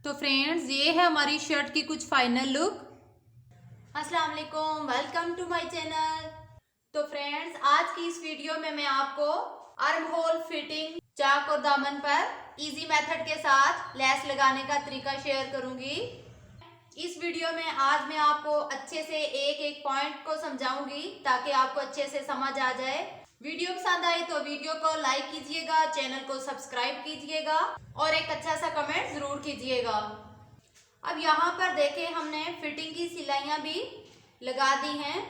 तो फ्रेंड्स, ये है हमारी शर्ट की कुछ फाइनल लुक। अस्सलाम वालेकुम, वेलकम टू माय चैनल। तो फ्रेंड्स, आज की इस वीडियो में मैं आपको आर्म होल फिटिंग चाक और दामन पर इजी मेथड के साथ लेस लगाने का तरीका शेयर करूंगी। इस वीडियो में आज मैं आपको अच्छे से एक एक पॉइंट को समझाऊंगी ताकि आपको अच्छे से समझ आ जाए। वीडियो पसंद आई तो वीडियो को लाइक कीजिएगा, चैनल को सब्सक्राइब कीजिएगा और एक अच्छा सा कमेंट जरूर कीजिएगा। अब यहाँ पर देखें, हमने फिटिंग की सिलाइयाँ भी लगा दी हैं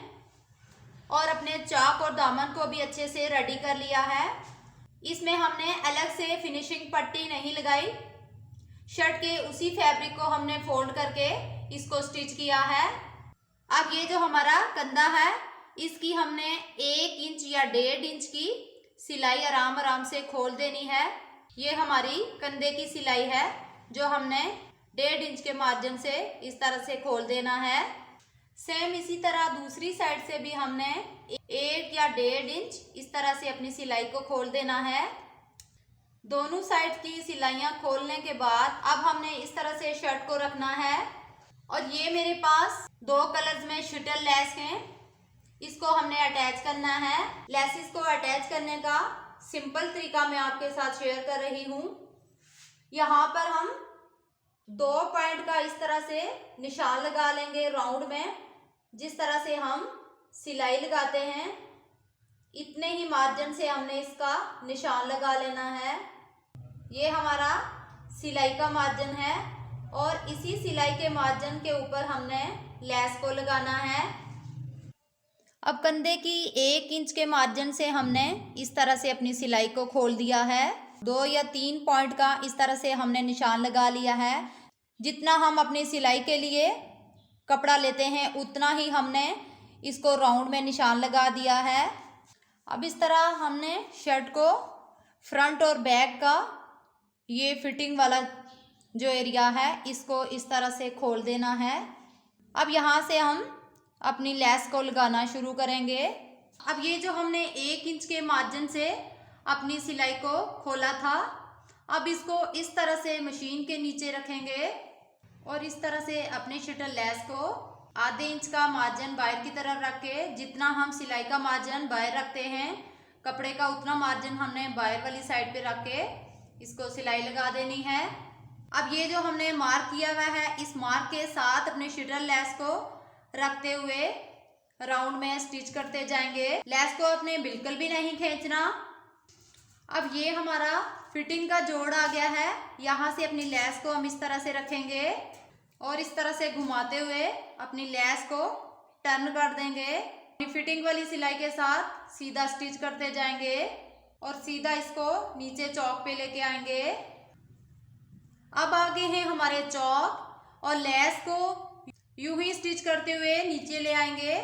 और अपने चाक और दामन को भी अच्छे से रेडी कर लिया है। इसमें हमने अलग से फिनिशिंग पट्टी नहीं लगाई। शर्ट के उसी फैब्रिक को हमने फोल्ड करके इसको स्टिच किया है। अब ये जो हमारा कंधा है, इसकी हमने 1 इंच या 1.5 इंच की सिलाई आराम आराम से खोल देनी है। ये हमारी कंधे की सिलाई है जो हमने 1.5 इंच के मार्जिन से इस तरह से खोल देना है। सेम इसी तरह दूसरी साइड से भी हमने 1 या 1.5 इंच इस तरह से अपनी सिलाई को खोल देना है। दोनों साइड की सिलाइयां खोलने के बाद अब हमने इस तरह से शर्ट को रखना है। और ये मेरे पास 2 कलर्स में शटल लेस हैं, इसको हमने अटैच करना है। लेसिस को अटैच करने का सिंपल तरीका मैं आपके साथ शेयर कर रही हूँ। यहाँ पर हम 2 पॉइंट का इस तरह से निशान लगा लेंगे राउंड में। जिस तरह से हम सिलाई लगाते हैं इतने ही मार्जिन से हमने इसका निशान लगा लेना है। ये हमारा सिलाई का मार्जिन है और इसी सिलाई के मार्जिन के ऊपर हमने लेस को लगाना है। अब कंधे की 1 इंच के मार्जिन से हमने इस तरह से अपनी सिलाई को खोल दिया है। 2 या 3 पॉइंट का इस तरह से हमने निशान लगा लिया है। जितना हम अपनी सिलाई के लिए कपड़ा लेते हैं उतना ही हमने इसको राउंड में निशान लगा दिया है। अब इस तरह हमने शर्ट को फ्रंट और बैक का ये फिटिंग वाला जो एरिया है इसको इस तरह से खोल देना है। अब यहाँ से हम अपनी लेस को लगाना शुरू करेंगे। अब ये जो हमने 1 इंच के मार्जिन से अपनी सिलाई को खोला था, अब इसको इस तरह से मशीन के नीचे रखेंगे और इस तरह से अपने शटल लेस को आधे इंच का मार्जिन बाहर की तरफ रख के, जितना हम सिलाई का मार्जिन बाहर रखते हैं कपड़े का उतना मार्जिन हमने बाहर वाली साइड पे रख के इसको सिलाई लगा देनी है। अब ये जो हमने मार्क किया हुआ है, इस मार्क के साथ अपने शटल लेस को रखते हुए राउंड में स्टिच करते जाएंगे। लेस को अपने बिल्कुल भी नहीं खींचना। अब ये हमारा फिटिंग का जोड़ आ गया है। यहाँ से अपनी लेस को हम इस तरह से रखेंगे और इस तरह से घुमाते हुए अपनी लेस को टर्न कर देंगे। फिटिंग वाली सिलाई के साथ सीधा स्टिच करते जाएंगे और सीधा इसको नीचे चौक पे लेके आएंगे। अब आगे हैं हमारे चौक और लेस को यूं ही स्टिच करते हुए नीचे ले आएंगे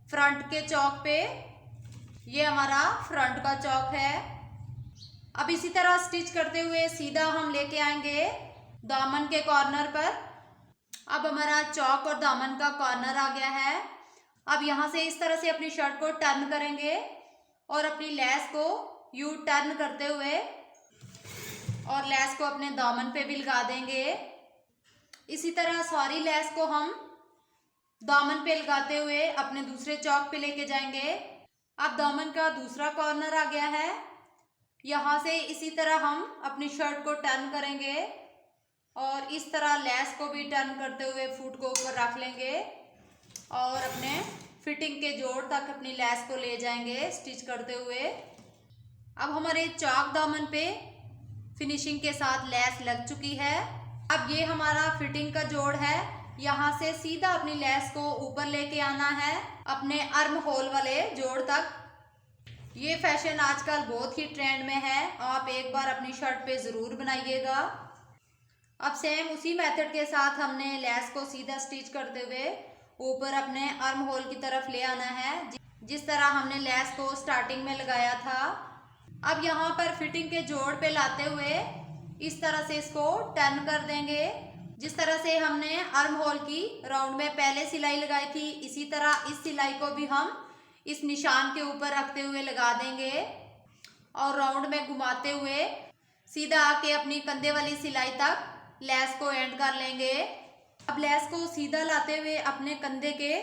फ्रंट के चौक पे। ये हमारा फ्रंट का चौक है। अब इसी तरह स्टिच करते हुए सीधा हम लेके आएंगे दामन के कॉर्नर पर। अब हमारा चौक और दामन का कॉर्नर आ गया है। अब यहाँ से इस तरह से अपनी शर्ट को टर्न करेंगे और अपनी लेस को यू टर्न करते हुए और लेस को अपने दामन पे भी लगा देंगे। इसी तरह सारी लेस को हम दामन पे लगाते हुए अपने दूसरे चौक पे लेके जाएंगे। अब दामन का दूसरा कॉर्नर आ गया है। यहाँ से इसी तरह हम अपनी शर्ट को टर्न करेंगे और इस तरह लेस को भी टर्न करते हुए फुट को ऊपर रख लेंगे और अपने फिटिंग के जोड़ तक अपनी लेस को ले जाएंगे स्टिच करते हुए। अब हमारे चौक दामन पे फिनिशिंग के साथ लेस लग चुकी है। अब ये हमारा फिटिंग का जोड़ है। यहाँ से सीधा अपनी लेस को ऊपर लेके आना है अपने आर्म होल वाले जोड़ तक। ये फैशन आजकल बहुत ही ट्रेंड में है, आप एक बार अपनी शर्ट पे ज़रूर बनाइएगा। अब सेम उसी मेथड के साथ हमने लेस को सीधा स्टिच करते हुए ऊपर अपने आर्म होल की तरफ ले आना है, जिस तरह हमने लेस को स्टार्टिंग में लगाया था। अब यहाँ पर फिटिंग के जोड़ पे लाते हुए इस तरह से इसको टर्न कर देंगे। जिस तरह से हमने आर्म होल की राउंड में पहले सिलाई लगाई थी, इसी तरह इस सिलाई को भी हम इस निशान के ऊपर रखते हुए लगा देंगे और राउंड में घुमाते हुए सीधा आके अपनी कंधे वाली सिलाई तक लेस को एंड कर लेंगे। अब लेस को सीधा लाते हुए अपने कंधे के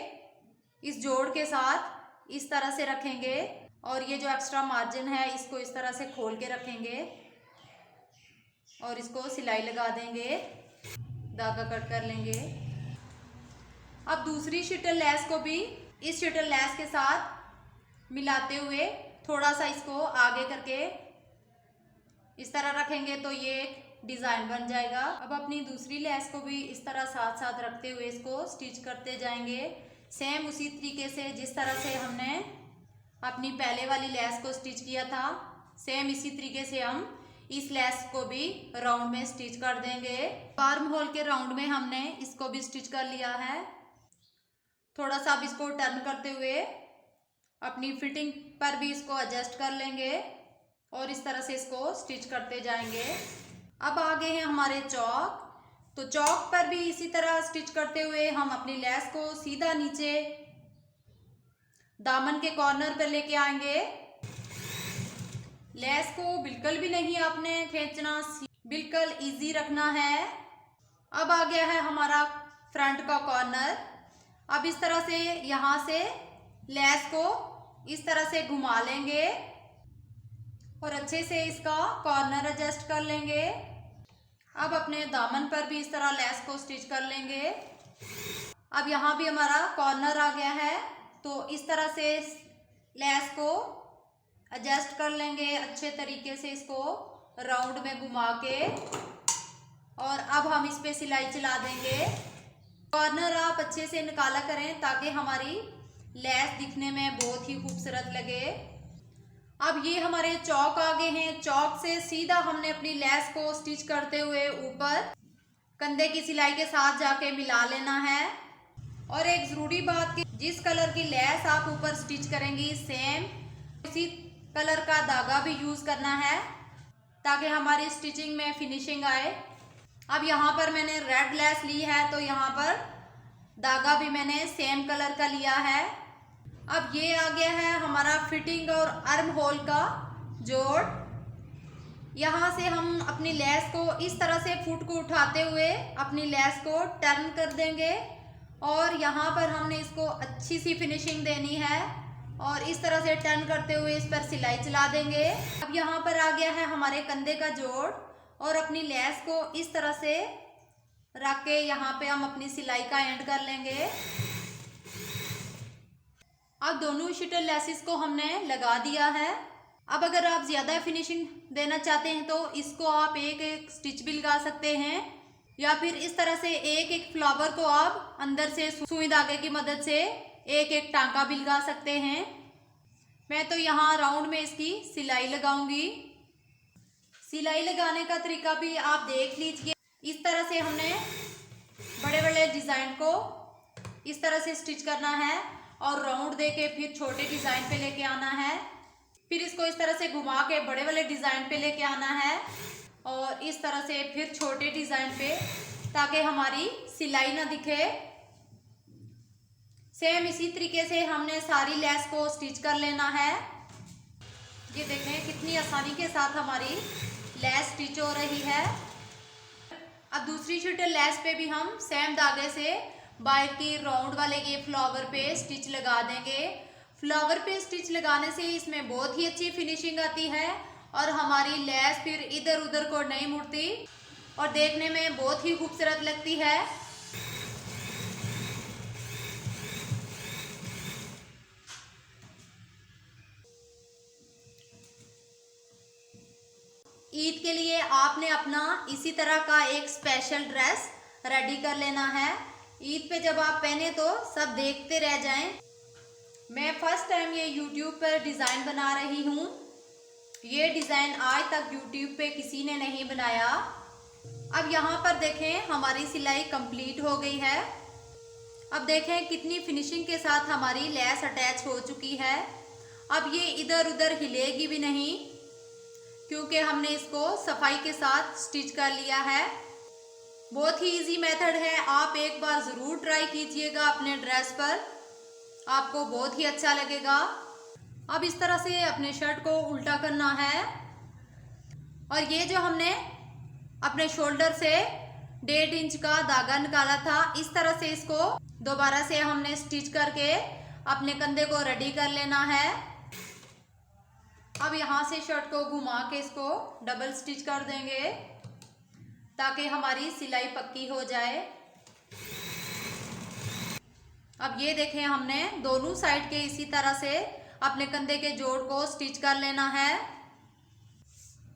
इस जोड़ के साथ इस तरह से रखेंगे और ये जो एक्स्ट्रा मार्जिन है इसको इस तरह से खोल के रखेंगे और इसको सिलाई लगा देंगे, धागा कट कर लेंगे। अब दूसरी शटल लेस को भी इस शटल लेस के साथ मिलाते हुए थोड़ा सा इसको आगे करके इस तरह रखेंगे तो ये एक डिज़ाइन बन जाएगा। अब अपनी दूसरी लेस को भी इस तरह साथ साथ रखते हुए इसको स्टिच करते जाएंगे, सेम उसी तरीके से जिस तरह से हमने अपनी पहले वाली लेस को स्टिच किया था, सेम इसी तरीके से हम इस लेस को भी राउंड में स्टिच कर देंगे। आर्म होल के राउंड में हमने इसको भी स्टिच कर लिया है। थोड़ा सा अब इसको टर्न करते हुए अपनी फिटिंग पर भी इसको एडजस्ट कर लेंगे और इस तरह से इसको स्टिच करते जाएंगे। अब आगे हैं हमारे चौक, तो चौक पर भी इसी तरह स्टिच करते हुए हम अपनी लेस को सीधा नीचे दामन के कॉर्नर पर लेके आएंगे। लेस को बिल्कुल भी नहीं आपने खींचना, बिल्कुल इजी रखना है। अब आ गया है हमारा फ्रंट का कॉर्नर। अब इस तरह से यहाँ से लेस को इस तरह से घुमा लेंगे और अच्छे से इसका कॉर्नर एडजस्ट कर लेंगे। अब अपने दामन पर भी इस तरह लेस को स्टिच कर लेंगे। अब यहाँ भी हमारा कॉर्नर आ गया है तो इस तरह से लेस को एडजस्ट कर लेंगे अच्छे तरीके से, इसको राउंड में घुमा के, और अब हम इस पे सिलाई चला देंगे। कॉर्नर आप अच्छे से निकाला करें ताकि हमारी लेस दिखने में बहुत ही खूबसूरत लगे। अब ये हमारे चौक आगे हैं। चौक से सीधा हमने अपनी लेस को स्टिच करते हुए ऊपर कंधे की सिलाई के साथ जाके मिला लेना है। और एक ज़रूरी बात कि जिस कलर की लेस आप ऊपर स्टिच करेंगी सेम उसी कलर का धागा भी यूज़ करना है ताकि हमारी स्टिचिंग में फिनिशिंग आए। अब यहाँ पर मैंने रेड लेस ली है तो यहाँ पर धागा भी मैंने सेम कलर का लिया है। अब ये आ गया है हमारा फिटिंग और आर्म होल का जोड़। यहाँ से हम अपनी लेस को इस तरह से फुट को उठाते हुए अपनी लेस को टर्न कर देंगे और यहाँ पर हमने इसको अच्छी सी फिनिशिंग देनी है और इस तरह से टर्न करते हुए इस पर सिलाई चला देंगे। अब यहाँ पर आ गया है हमारे कंधे का जोड़ और अपनी लेस को इस तरह से रख के यहाँ पे हम अपनी सिलाई का एंड कर लेंगे। अब दोनों शटल लेसिस को हमने लगा दिया है। अब अगर आप ज़्यादा फिनिशिंग देना चाहते हैं तो इसको आप एक एक स्टिच भी लगा सकते हैं या फिर इस तरह से एक एक फ्लावर को आप अंदर से सुई धागे की मदद से एक एक टांका भी लगा सकते हैं। मैं तो यहाँ राउंड में इसकी सिलाई लगाऊंगी। सिलाई लगाने का तरीका भी आप देख लीजिए। इस तरह से हमने बड़े बड़े डिज़ाइन को इस तरह से स्टिच करना है और राउंड दे के फिर छोटे डिज़ाइन पे लेके आना है, फिर इसको इस तरह से घुमा के बड़े वाले डिज़ाइन पे लेके आना है और इस तरह से फिर छोटे डिज़ाइन पे, ताकि हमारी सिलाई ना दिखे। सेम इसी तरीके से हमने सारी लेस को स्टिच कर लेना है। ये देखें कितनी आसानी के साथ हमारी लेस स्टिच हो रही है। अब दूसरी शटल लेस पे भी हम सेम धागे से बाहर की राउंड वाले ये फ्लावर पे स्टिच लगा देंगे। फ्लावर पे स्टिच लगाने से इसमें बहुत ही अच्छी फिनिशिंग आती है और हमारी लेस फिर इधर उधर को नहीं मुड़ती और देखने में बहुत ही खूबसूरत लगती है। ईद के लिए आपने अपना इसी तरह का एक स्पेशल ड्रेस रेडी कर लेना है। ईद पे जब आप पहने तो सब देखते रह जाएं। मैं फर्स्ट टाइम ये YouTube पर डिज़ाइन बना रही हूँ। ये डिज़ाइन आज तक YouTube पे किसी ने नहीं बनाया। अब यहाँ पर देखें हमारी सिलाई कंप्लीट हो गई है। अब देखें कितनी फिनिशिंग के साथ हमारी लेस अटैच हो चुकी है। अब ये इधर उधर हिलेगी भी नहीं क्योंकि हमने इसको सफाई के साथ स्टिच कर लिया है। बहुत ही इजी मेथड है, आप एक बार ज़रूर ट्राई कीजिएगा अपने ड्रेस पर, आपको बहुत ही अच्छा लगेगा। अब इस तरह से अपने शर्ट को उल्टा करना है और ये जो हमने अपने शोल्डर से 1.5 इंच का धागा निकाला था। इस तरह से इसको दोबारा से हमने स्टिच करके अपने कंधे को रेडी कर लेना है। अब यहाँ से शर्ट को घुमा के इसको डबल स्टिच कर देंगे ताकि हमारी सिलाई पक्की हो जाए। अब ये देखें, हमने दोनों साइड के इसी तरह से अपने कंधे के जोड़ को स्टिच कर लेना है।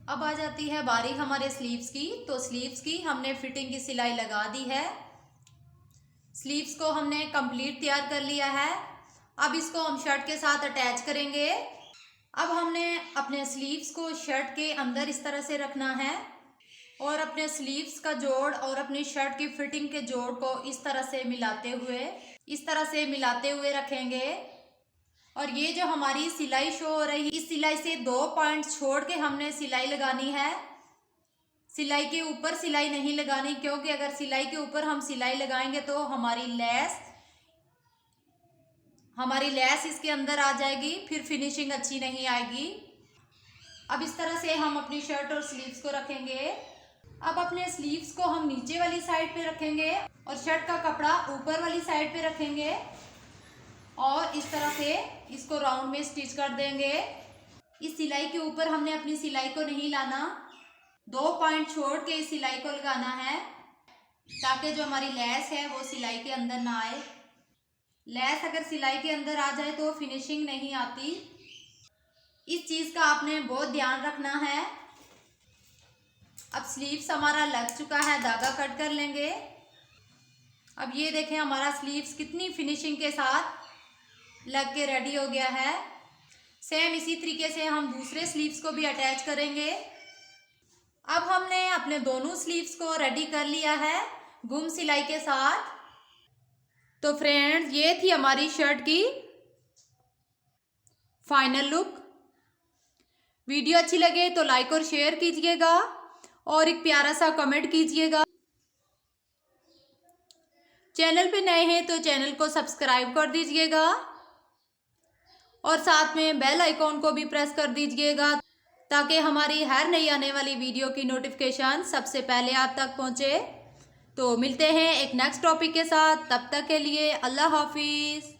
अब आ जाती है बारी हमारे स्लीव्स की। तो स्लीव्स की हमने फिटिंग की सिलाई लगा दी है। स्लीव्स को हमने कंप्लीट तैयार कर लिया है। अब इसको हम शर्ट के साथ अटैच करेंगे। अब हमने अपने स्लीव्स को शर्ट के अंदर इस तरह से रखना है और अपने स्लीव्स का जोड़ और अपनी शर्ट की फिटिंग के जोड़ को इस तरह से मिलाते हुए रखेंगे। और ये जो हमारी सिलाई शो हो रही है, इस सिलाई से 2 पॉइंट छोड़ के हमने सिलाई लगानी है। सिलाई के ऊपर सिलाई नहीं लगानी, क्योंकि अगर सिलाई के ऊपर हम सिलाई लगाएंगे तो हमारी लेस इसके अंदर आ जाएगी, फिर फिनिशिंग अच्छी नहीं आएगी। अब इस तरह से हम अपनी शर्ट और स्लीव्स को रखेंगे। अब अपने स्लीव्स को हम नीचे वाली साइड पे रखेंगे और शर्ट का कपड़ा ऊपर वाली साइड पे रखेंगे और इस तरह से इसको राउंड में स्टिच कर देंगे। इस सिलाई के ऊपर हमने अपनी सिलाई को नहीं लाना, 2 पॉइंट छोड़ के इस सिलाई को लगाना है ताकि जो हमारी लेस है वो सिलाई के अंदर ना आए। लेस अगर सिलाई के अंदर आ जाए तो फिनिशिंग नहीं आती। इस चीज़ का आपने बहुत ध्यान रखना है। अब स्लीव्स हमारा लग चुका है, धागा कट कर लेंगे। अब ये देखें, हमारा स्लीव्स कितनी फिनिशिंग के साथ लग के रेडी हो गया है। सेम इसी तरीके से हम दूसरे स्लीव्स को भी अटैच करेंगे। अब हमने अपने दोनों स्लीव्स को रेडी कर लिया है गुम सिलाई के साथ। तो फ्रेंड्स, ये थी हमारी शर्ट की फाइनल लुक। वीडियो अच्छी लगे तो लाइक और शेयर कीजिएगा और एक प्यारा सा कमेंट कीजिएगा। चैनल पे नए हैं तो चैनल को सब्सक्राइब कर दीजिएगा और साथ में बेल आइकॉन को भी प्रेस कर दीजिएगा ताकि हमारी हर नई आने वाली वीडियो की नोटिफिकेशन सबसे पहले आप तक पहुंचे। तो मिलते हैं एक नेक्स्ट टॉपिक के साथ, तब तक के लिए अल्लाह हाफिज़।